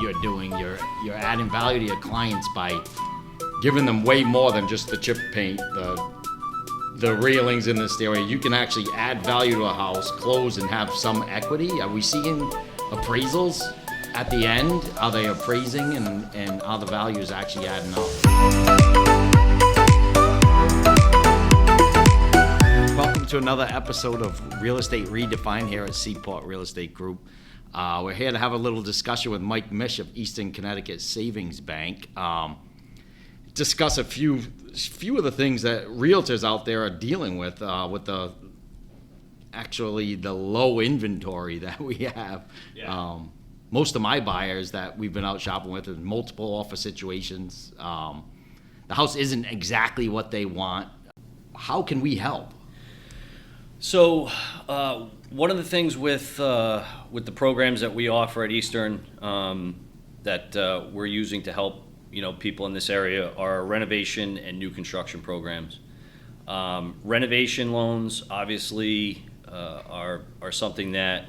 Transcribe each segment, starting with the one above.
you're doing, you're adding value to your clients by giving them way more than just the chip paint, the railings in this area. You can actually add value to a house, close, and have some equity. Are we seeing appraisals at the end? Are they appraising and are the values actually adding up? Welcome to another episode of Real Estate Redefined here at Seaport Real Estate Group. We're here to have a little discussion with Mike Mish of Eastern Connecticut Savings Bank. Discuss a few of the things that realtors out there are dealing with the low inventory that we have. Yeah. Most of my buyers that we've been out shopping with in multiple offer situations. The house isn't exactly what they want. How can we help? So one of the things with the programs that we offer at Eastern that we're using to help people in this area are renovation and new construction programs. Renovation loans obviously are something that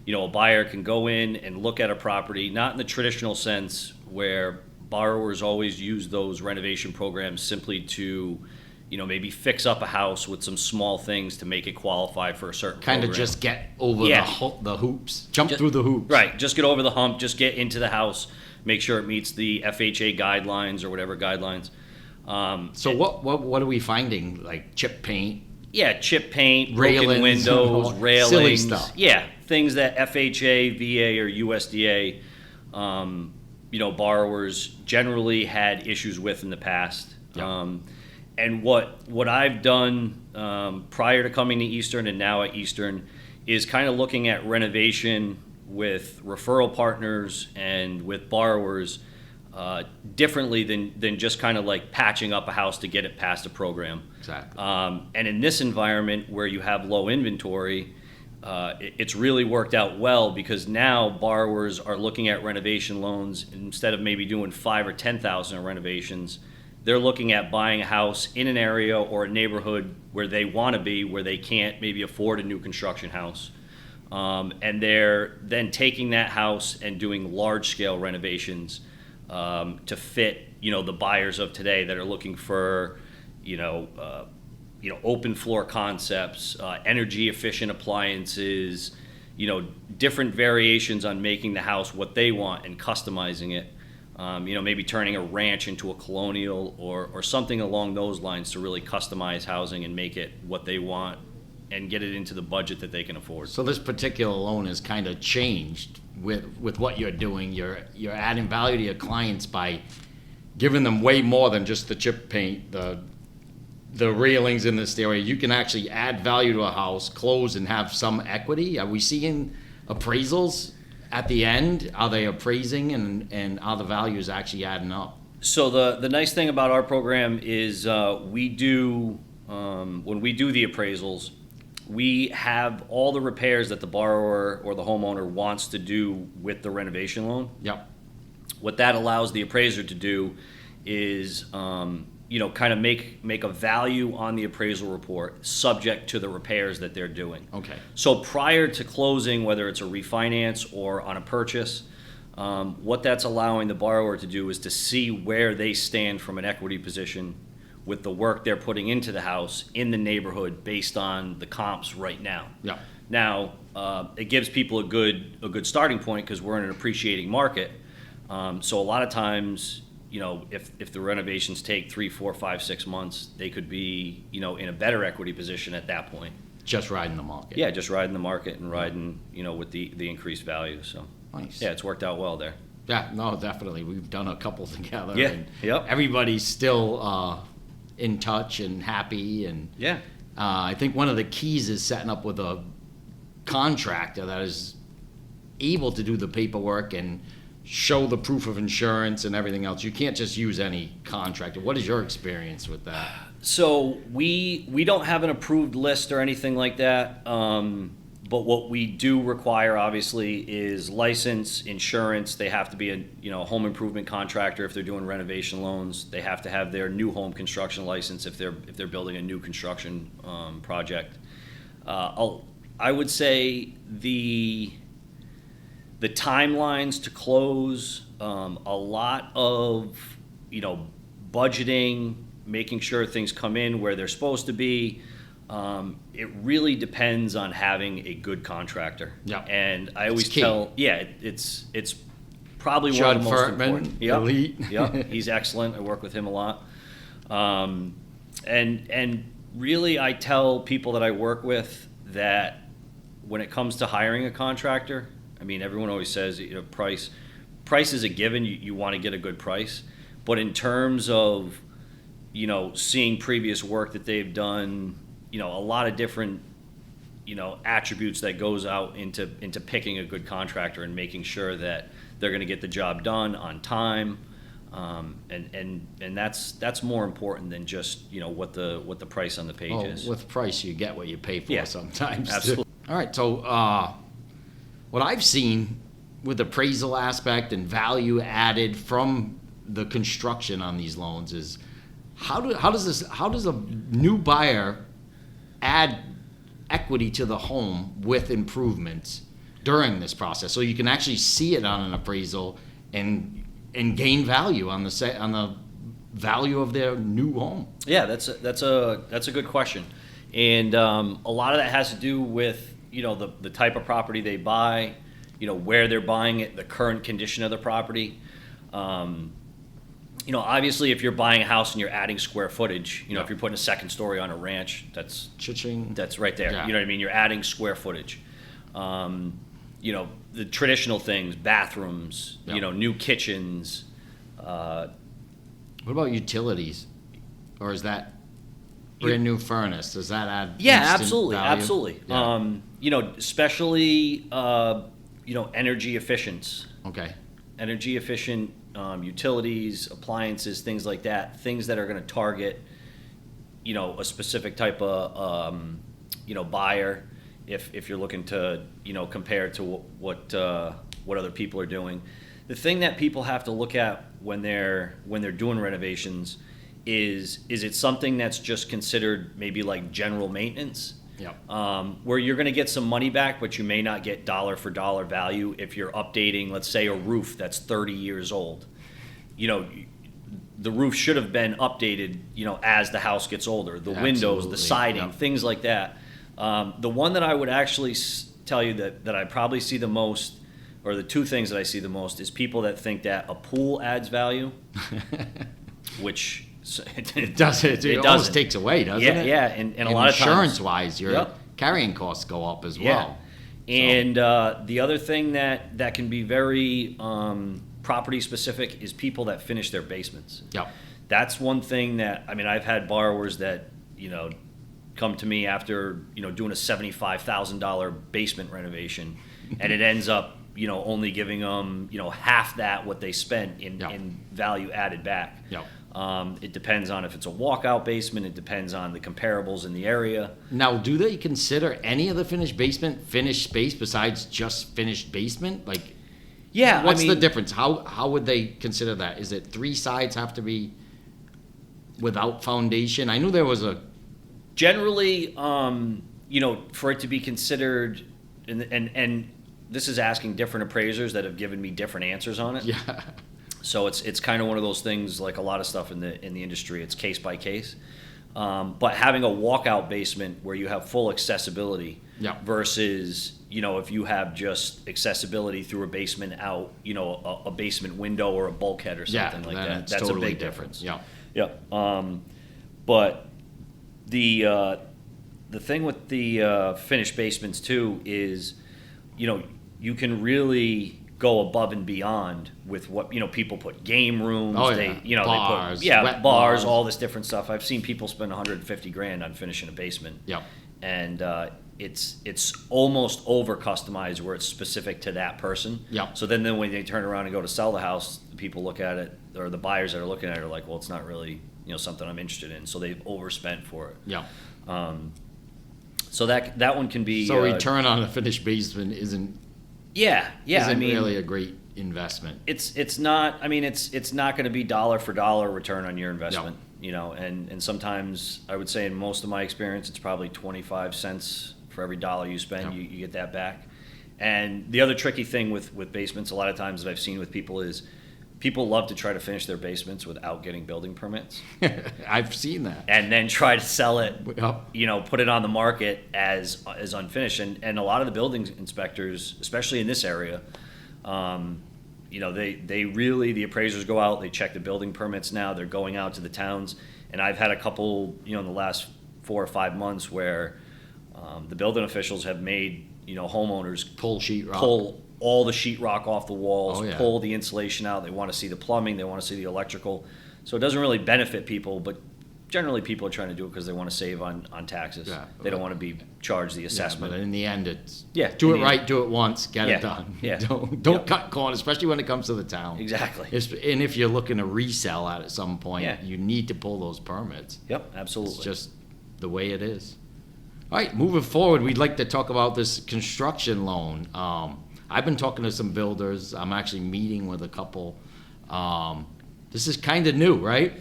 a buyer can go in and look at a property, not in the traditional sense where borrowers always use those renovation programs simply to maybe fix up a house with some small things to make it qualify for a certain kind program. Of just get over the hoops, through the hoops. Right, just get over the hump, just get into the house, make sure it meets the FHA guidelines or whatever guidelines. What are we finding? Like chip paint? Yeah, chip paint, railings, broken windows, railings. Silly stuff. Yeah, things that FHA, VA, or USDA, borrowers generally had issues with in the past. Yep. And what I've done prior to coming to Eastern and now at Eastern is kind of looking at renovation with referral partners and with borrowers differently than just kind of like patching up a house to get it past a program. Exactly. And in this environment where you have low inventory, it's really worked out well because now borrowers are looking at renovation loans instead of maybe doing 5,000 or 10,000 renovations. They're looking at buying a house in an area or a neighborhood where they want to be, where they can't maybe afford a new construction house. And they're then taking that house and doing large-scale renovations to fit, the buyers of today that are looking for, open floor concepts, energy-efficient appliances, different variations on making the house what they want and customizing it. Maybe turning a ranch into a colonial or something along those lines to really customize housing and make it what they want and get it into the budget that they can afford. So this particular loan has kind of changed with what you're doing. You're adding value to your clients by giving them way more than just the chip paint, the railings in this area. You can actually add value to a house, close, and have some equity. Are we seeing appraisals at the end? Are they appraising and are the values actually adding up? So the nice thing about our program is we do, when we do the appraisals, we have all the repairs that the borrower or the homeowner wants to do with the renovation loan. Yep. What that allows the appraiser to do is kind of make a value on the appraisal report subject to the repairs that they're doing. Okay. So prior to closing, whether it's a refinance or on a purchase, what that's allowing the borrower to do is to see where they stand from an equity position with the work they're putting into the house in the neighborhood based on the comps right now. Yeah. Now, it gives people a good starting point because we're in an appreciating market. So a lot of times, if the renovations take 3, 4, 5, 6 months, they could be, in a better equity position at that point. Just riding the market. Yeah, just riding the market and riding, with the increased value. So nice. Yeah, it's worked out well there. Yeah, no, definitely. We've done a couple together. Yeah. And yep. Everybody's still in touch and happy. And yeah. I think one of the keys is setting up with a contractor that is able to do the paperwork and show the proof of insurance and everything else. You can't just use any contractor. What is your experience with that? So we don't have an approved list or anything like that. But what we do require, obviously, is license, insurance. They have to be a home improvement contractor if they're doing renovation loans. They have to have their new home construction license if they're building a new construction project. I would say the timelines to close a lot of, budgeting, making sure things come in where they're supposed to be. It really depends on having a good contractor. Yeah. And I always key. it's probably one Judd of the most Furtman, important. Yep. elite. Yep. He's excellent. I work with him a lot. And really, I tell people that I work with that when it comes to hiring a contractor, I mean, everyone always says, price is a given. You want to get a good price. But in terms of, seeing previous work that they've done, a lot of different, attributes that goes out into picking a good contractor and making sure that they're going to get the job done on time. And that's more important than just, what the price on the page is. With price, you get what you pay for Yeah, sometimes. absolutely. All right, so what I've seen with appraisal aspect and value added from the construction on these loans is how does a new buyer add equity to the home with improvements during this process, so you can actually see it on an appraisal and gain value on the value of their new home. Yeah, that's a good question, and a lot of that has to do with the type of property they buy, where they're buying it, the current condition of the property. Obviously, if you're buying a house and you're adding square footage, if you're putting a second story on a ranch, that's Cha-ching. that's right there. Yeah. You know what I mean? You're adding square footage. The traditional things, bathrooms, Yeah. New kitchens. What about utilities, or is that brand new furnace? Does that add? Yeah, instant absolutely, value? absolutely. Yeah. Especially energy efficient. Okay. Energy efficient utilities, appliances, things like that. Things that are going to target, a specific type of, buyer. If you're looking to, compare to what other people are doing. The thing that people have to look at when they're doing renovations is it something that's just considered maybe like general maintenance? Yeah. Where you're going to get some money back, but you may not get dollar for dollar value if you're updating, let's say, a roof that's 30 years old. The roof should have been updated, as the house gets older. The windows, Absolutely. the siding, Yep. things like that. The one that I would actually tell you that I probably see the most, or the two things that I see the most, is people that think that a pool adds value, which It does. It almost doesn't. takes away, doesn't Yeah, it? yeah, and a lot of times. Insurance-wise, your Yep. carrying costs go up as Yeah. well. And the other thing that can be very property specific is people that finish their basements. Yep. That's one thing that, I've had borrowers that, come to me after, doing a $75,000 basement renovation, and it ends up, only giving them, half that what they spent in value added back. Yep. It depends on if it's a walkout basement. It depends on the comparables in the area. Now, do they consider any of the finished space besides just finished basement? Like, Yeah, what's the difference? How would they consider that? Is it 3 sides have to be without foundation? I knew there was a. Generally, for it to be considered, and this is asking different appraisers that have given me different answers on it. Yeah. So it's kind of one of those things, like a lot of stuff in the industry. It's case by case. But having a walkout basement where you have full accessibility Yeah. versus if you have just accessibility through a basement out, a basement window or a bulkhead or something like then that. it's That's totally a big different. difference. Yeah. Yeah. But the thing with the finished basements too is, you can really go above and beyond with what people put game rooms. Oh, yeah. They Bars, they put wet bars, bars. all this different stuff. I've seen people spend 150 grand on finishing a basement. Yep. And it's almost over customized where it's specific to that person. Yep. So then when they turn around and go to sell the house, the people look at it, or the buyers that are looking at it are like, well, it's not really something I'm interested in. So they've overspent for it. Yeah. So that one can be. So return on a finished basement isn't really a great investment. It's not. It's not going to be dollar for dollar return on your investment. And sometimes I would say in most of my experience, it's probably 25 cents for every dollar you spend. Yeah. You get that back. And the other tricky thing with basements, a lot of times that I've seen with people is, people love to try to finish their basements without getting building permits, I've seen that. and then try to sell it, Yep. put it on the market as unfinished. And a lot of the building inspectors, especially in this area, they really, the appraisers go out, they check the building permits now, they're going out to the towns. And I've had a couple, in the last 4 or 5 months where the building officials have made, homeowners Pull sheetrock. pull all the sheetrock off the walls, Oh, yeah. pull the insulation out. They want to see the plumbing, they want to see the electrical. So it doesn't really benefit people, but generally people are trying to do it because they want to save on taxes. Yeah. They don't want to be charged the Yeah, assessment. but in the end, it's Yeah, do in it the right, end. do it once, get Yeah, it done. yeah. Don't Yep. cut corners, especially when it comes to the town. Exactly. And if you're looking to resell at some point, Yeah. you need to pull those permits. Yep, absolutely. It's just the way it is. All right, moving forward, we'd like to talk about this construction loan. I've been talking to some builders. I'm actually meeting with a couple. This is kind of new, right?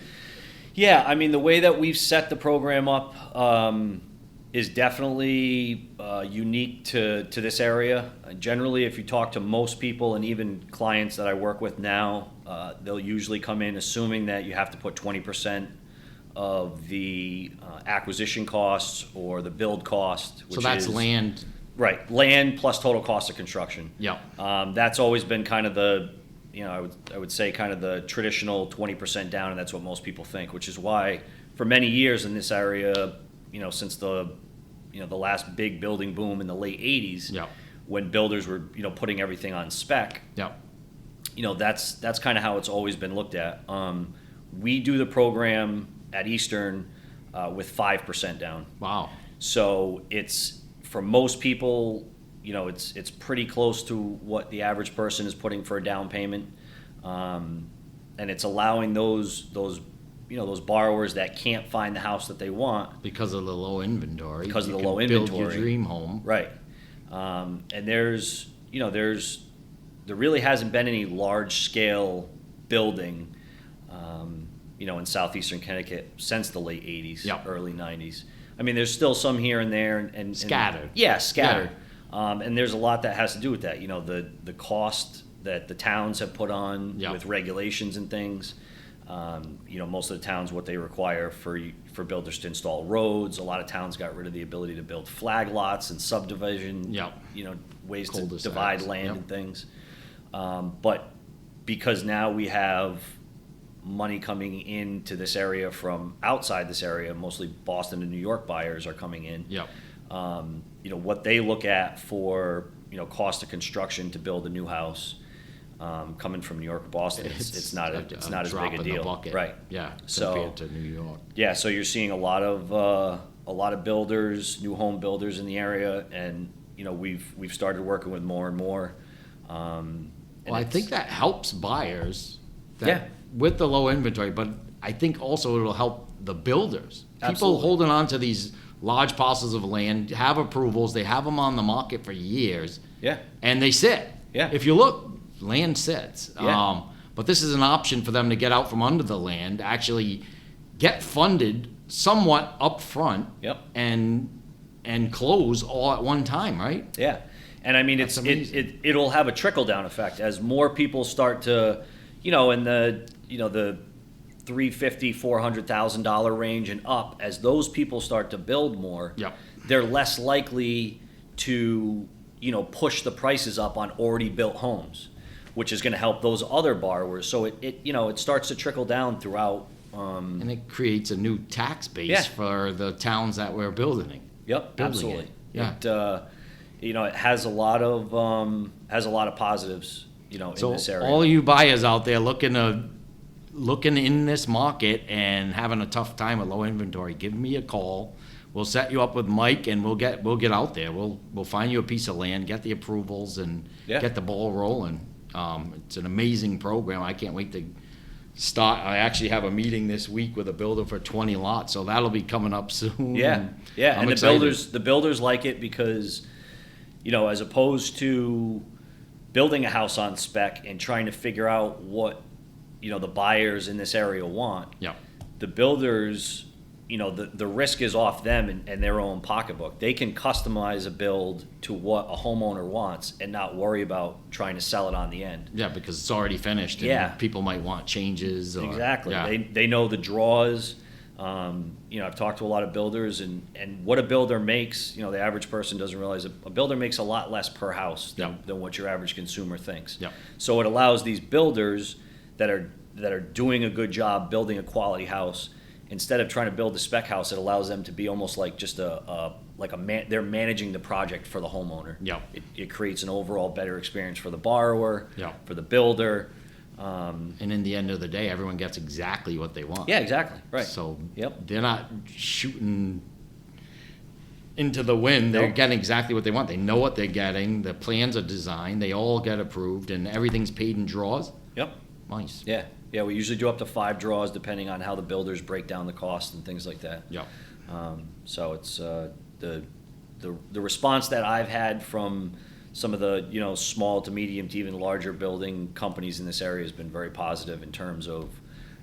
Yeah, I mean, the way that we've set the program up is definitely unique to this area. Generally, if you talk to most people and even clients that I work with now, they'll usually come in assuming that you have to put 20% of the acquisition costs or the build cost, which So that's is land. right, land plus total cost of construction. Yep. That's always been kind of the, I would say kind of the traditional 20% down, and that's what most people think, which is why for many years in this area, since the last big building boom in the late 80s, Yep. when builders were, putting everything on spec, Yep. that's kind of how it's always been looked at. We do the program at Eastern with 5% down. Wow. So it's, for most people, it's pretty close to what the average person is putting for a down payment. And it's allowing those borrowers that can't find the house that they want. Because of the low inventory. Because of you the can low Build your inventory. dream home. Right. And there really hasn't been any large scale building, in southeastern Connecticut since the late 80s, Yep. early 90s. I mean, there's still some here and there, and Scattered. Yeah, scattered. And there's a lot that has to do with that. The cost that the towns have put on Yep. with regulations and things. Most of the towns, what they require for builders to install roads. A lot of towns got rid of the ability to build flag lots and subdivision. Yep. Ways to Cul-de-sacs. divide land Yep. and things. But because now we have money coming into this area from outside this area, mostly Boston and New York buyers are coming in. Yep. What they look at for, cost of construction to build a new house, coming from New York or Boston, it's not as drop big a in the deal. bucket. Right. Yeah. So- Compared to New York. Yeah, so you're seeing a lot of builders, new home builders in the area, and, we've started working with more and more. And Well, I it's- think that helps buyers. Yeah. With the low inventory, but I think also it'll help the builders. People Absolutely. holding on to these large parcels of land, have approvals, they have them on the market for years, Yeah, and they sit. Yeah. If you look, land sits. Yeah. But this is an option for them to get out from under the land, actually get funded somewhat upfront. Yep. And close all at one time, right? yeah. And I mean, That's amazing. it'll have a trickle-down effect as more people start to, in the $350,000, $400,000 range and up, as those people start to build more, Yep. they're less likely to, push the prices up on already built homes, which is going to help those other borrowers. So it starts to trickle down throughout. And it creates a new tax base Yeah. for the towns that we're building. Yep, building absolutely. it. Yeah. It has a lot of positives, in So this area. all you buyers out there looking in this market and having a tough time with low inventory, give me a call. We'll set you up with Mike, and we'll get out there. We'll find you a piece of land, get the approvals, and Yeah. get the ball rolling. It's an amazing program. I can't wait to start. I actually have a meeting this week with a builder for 20 lots, so that'll be coming up soon. Yeah, I'm and excited. the builders like it because, as opposed to building a house on spec and trying to figure out what, the buyers in this area want, Yeah. the builders, the risk is off them and their own pocketbook. They can customize a build to what a homeowner wants and not worry about trying to sell it on the end. Yeah, because it's already finished. And Yeah. people might want changes. Or, Exactly. Yeah. They know the draws. I've talked to a lot of builders, and what a builder makes, the average person doesn't realize a builder makes a lot less per house than what your average consumer thinks. Yeah. So it allows these builders that are doing a good job building a quality house, instead of trying to build a spec house, it allows them to be almost like just they're managing the project for the homeowner. Yeah. It creates an overall better experience for the borrower, Yeah. for the builder. And in the end of the day, everyone gets exactly what they want. Yeah, exactly. Right. So Yep. they're not shooting into the wind. They're Nope. getting exactly what they want. They know what they're getting. The plans are designed. They all get approved, and everything's paid in draws. Yep. Nice. Yeah. Yeah, we usually do up to 5 draws depending on how the builders break down the cost and things like that. Yeah. So it's the response that I've had from some of the small to medium to even larger building companies in this area has been very positive in terms of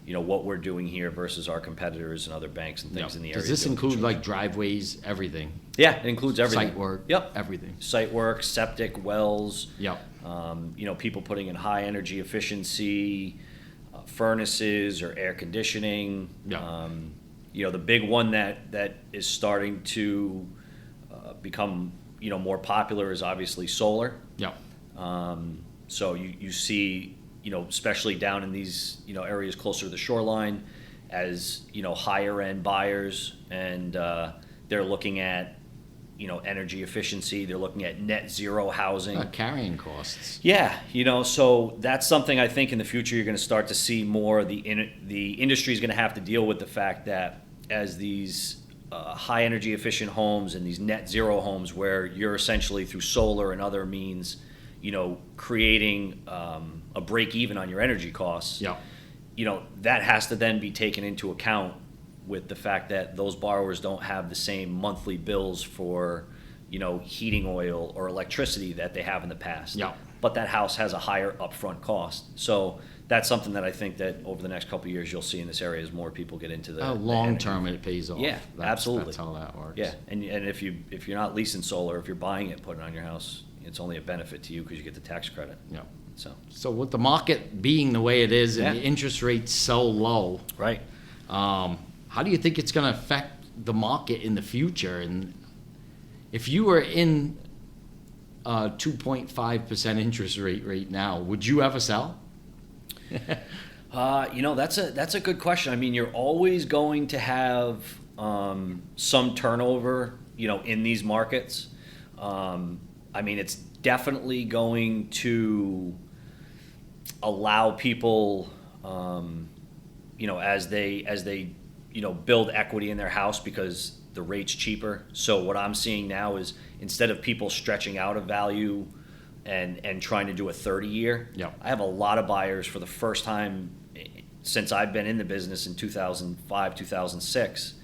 what we're doing here versus our competitors and other banks and things in the area. Does this doing include construction. like driveways, everything? Yeah, it includes everything. Site work? Yep. Everything. Site work, septic, wells. Yep. People putting in high energy efficiency, furnaces or air conditioning. Yeah. The big one that is starting to become more popular is obviously solar. Yep. So you see, especially down in these areas closer to the shoreline, as higher end buyers, and they're looking at energy efficiency. They're looking at net zero housing. Carrying costs. Yeah, so that's something I think in the future you're going to start to see more. The industry is going to have to deal with the fact that as these high energy efficient homes and these net zero homes, where you're essentially through solar and other means, creating a break even on your energy costs. Yeah. That has to then be taken into account with the fact that those borrowers don't have the same monthly bills for, heating oil or electricity that they have in the past. Yeah. But that house has a higher upfront cost. So that's something that I think that over the next couple of years you'll see in this area as more people get into the Long energy. term, it pays off. Yeah, absolutely. That's how that works. Yeah, and if you're not leasing solar, if you're buying it, putting it on your house, it's only a benefit to you because you get the tax credit. Yeah. So with the market being the way it is and Yeah. the interest rate so low, right. how do you think it's going to affect the market in the future? And if you were in a 2.5% interest rate right now, would you ever sell? That's a good question. I mean, you're always going to have some turnover, in these markets. It's definitely going to allow people, as they build equity in their house because the rate's cheaper. So what I'm seeing now is instead of people stretching out a value and trying to do a 30-year, Yeah. I have a lot of buyers for the first time since I've been in the business in 2005, 2006,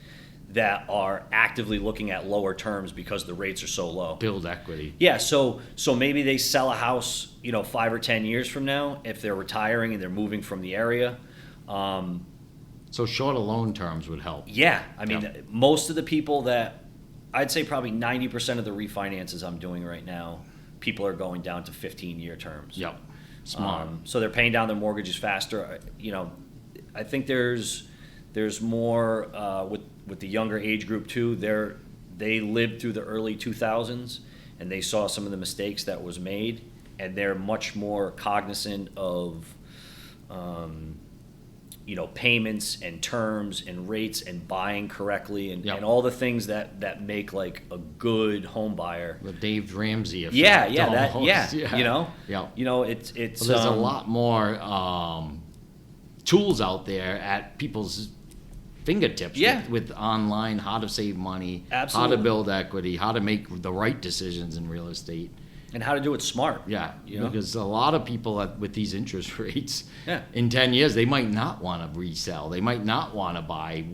that are actively looking at lower terms because the rates are so low. Build equity. Yeah, so maybe they sell a house, 5 or 10 years from now if they're retiring and they're moving from the area. So shorter loan terms would help. Yeah, Yeah. most of the people that, I'd say probably 90% of the refinances I'm doing right now, people are going down to 15-year terms. Yep. Smart. So they're paying down their mortgages faster. I think there's more with the younger age group too. They lived through the early 2000s and they saw some of the mistakes that was made, and they're much more cognizant of payments and terms and rates and buying correctly and, Yep. and all the things that make like a good home buyer. The Dave Ramsey effect. Yeah, almost. Yeah. It's Well, there's a lot more tools out there at people's fingertips. Yeah. With online, how to save money, Absolutely. how to build equity, how to make the right decisions in real estate. and how to do it smart. Yeah, You know? because a lot of people with these interest rates, Yeah. in 10 years, they might not want to resell. They might not want to buy.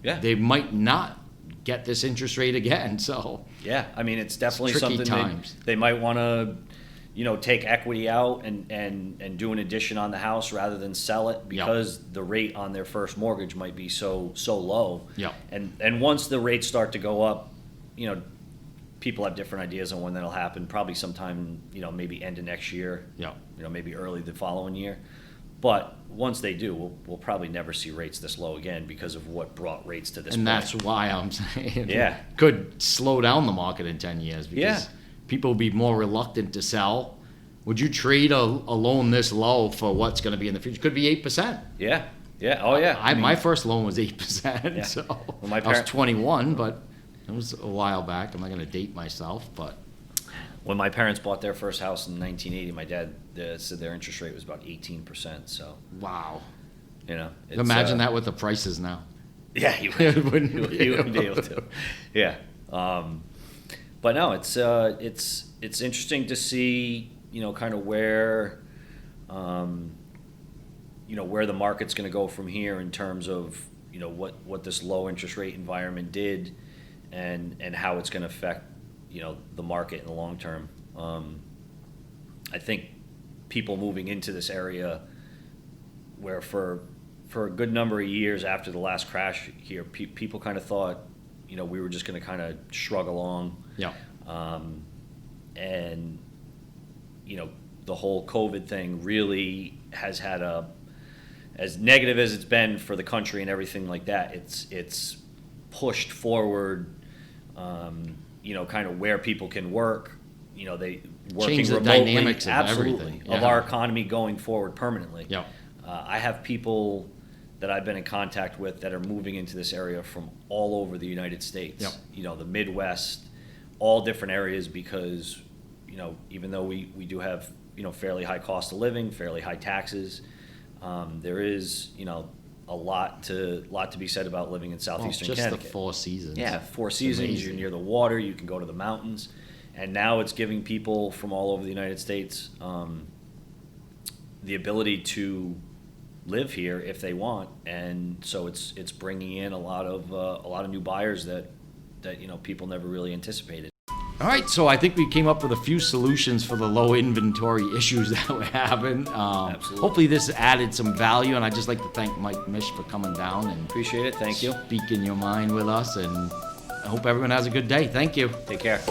Yeah. They might not get this interest rate again. So Yeah, it's definitely It's tricky something times. they might want to, take equity out and do an addition on the house rather than sell it because the rate on their first mortgage might be so low. Yeah. And once the rates start to go up, people have different ideas on when that'll happen. Probably sometime, maybe end of next year. Yeah. Maybe early the following year. But once they do, we'll probably never see rates this low again because of what brought rates to this point. And that's why I'm saying Yeah. could slow down the market in 10 years because people will be more reluctant to sell. Would you trade a loan this low for what's going to be in the future? Could be 8%. Yeah. Yeah. Oh, yeah. My first loan was 8%. So Well, my I was 21, but it was a while back. I'm not going to date myself, but when my parents bought their first house in 1980, my dad said their interest rate was about 18%. So wow. it's, Imagine that with the prices now. Yeah, you wouldn't be able to. Yeah. But no, it's interesting to see, kind of where, where the market's going to go from here in terms of, what this low interest rate environment did and how it's going to affect, the market in the long term. I think people moving into this area where for a good number of years after the last crash here, people kind of thought, we were just going to kind of shrug along. Yeah. And, the whole COVID thing really has had as negative as it's been for the country and everything like that, it's pushed forward, kind of where people can work, they working Change the remotely, dynamics of absolutely, everything. of Yeah. our economy going forward permanently. Yeah. I have people that I've been in contact with that are moving into this area from all over the United States. Yep. The Midwest, all different areas because, even though we do have, fairly high cost of living, fairly high taxes, there is, a lot to be said about living in southeastern just Connecticut. the 4 seasons. Yeah, 4 seasons. amazing. You're near the water. You can go to the mountains, and now it's giving people from all over the United States the ability to live here if they want, and so it's bringing in a lot of new buyers that people never really anticipated. All right, so I think we came up with a few solutions for the low inventory issues that we're having. Absolutely. Hopefully this added some value, and I'd just like to thank Mike Mish for coming down and Appreciate it. Thank you. speaking your mind with us, and I hope everyone has a good day. Thank you. Take care.